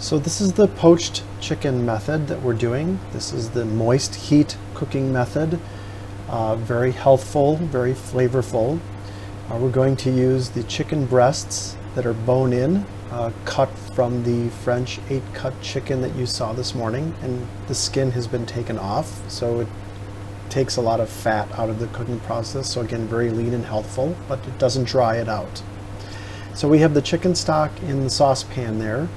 So this is the poached chicken method that we're doing. This is the moist heat cooking method. Very healthful, very flavorful. We're going to use the chicken breasts that are bone-in, cut from the French 8-cut chicken that you saw this morning, and the skin has been taken off, so it takes a lot of fat out of the cooking process. So again, very lean and healthful, but it doesn't dry it out. So we have the chicken stock in the saucepan there.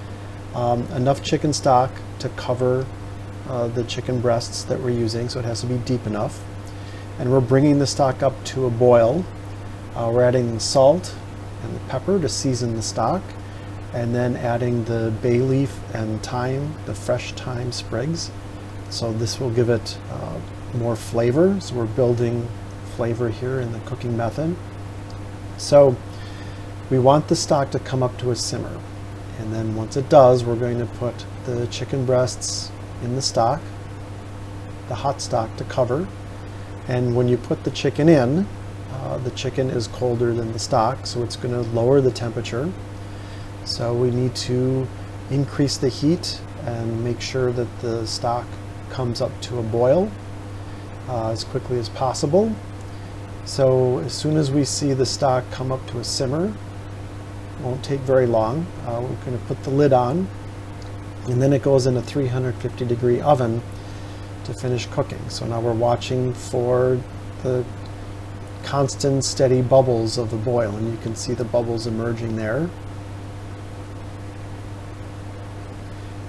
Enough chicken stock to cover the chicken breasts that we're using, so it has to be deep enough. And we're bringing the stock up to a boil. We're adding salt and the pepper to season the stock, and then adding the bay leaf and thyme, the fresh thyme sprigs. So this will give it more flavor. So we're building flavor here in the cooking method. So we want the stock to come up to a simmer. And then once it does, we're going to put the chicken breasts in the stock, the hot stock to cover. And when you put the chicken in, the chicken is colder than the stock, so it's going to lower the temperature. So we need to increase the heat and make sure that the stock comes up to a boil as quickly as possible. So as soon as we see the stock come up to a simmer, won't take very long. We're going to put the lid on, and then it goes in a 350-degree oven to finish cooking. So now we're watching for the constant steady bubbles of the boil, and you can see the bubbles emerging there.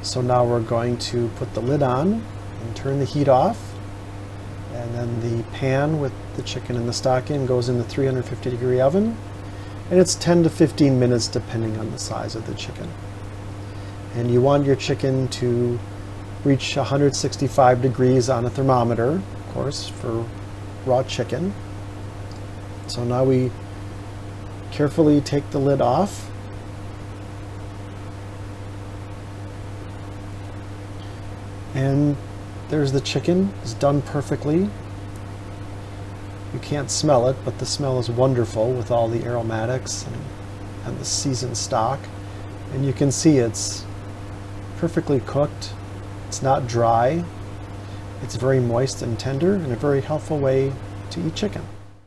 So now we're going to put the lid on and turn the heat off, and then the pan with the chicken and the stock in goes in the 350-degree oven. And it's 10 to 15 minutes depending on the size of the chicken. And you want your chicken to reach 165 degrees on a thermometer, of course, for raw chicken. So now we carefully take the lid off. And there's the chicken. It's done perfectly. You can't smell it, but the smell is wonderful with all the aromatics and the seasoned stock. And you can see it's perfectly cooked. It's not dry. It's very moist and tender, and a very healthful way to eat chicken.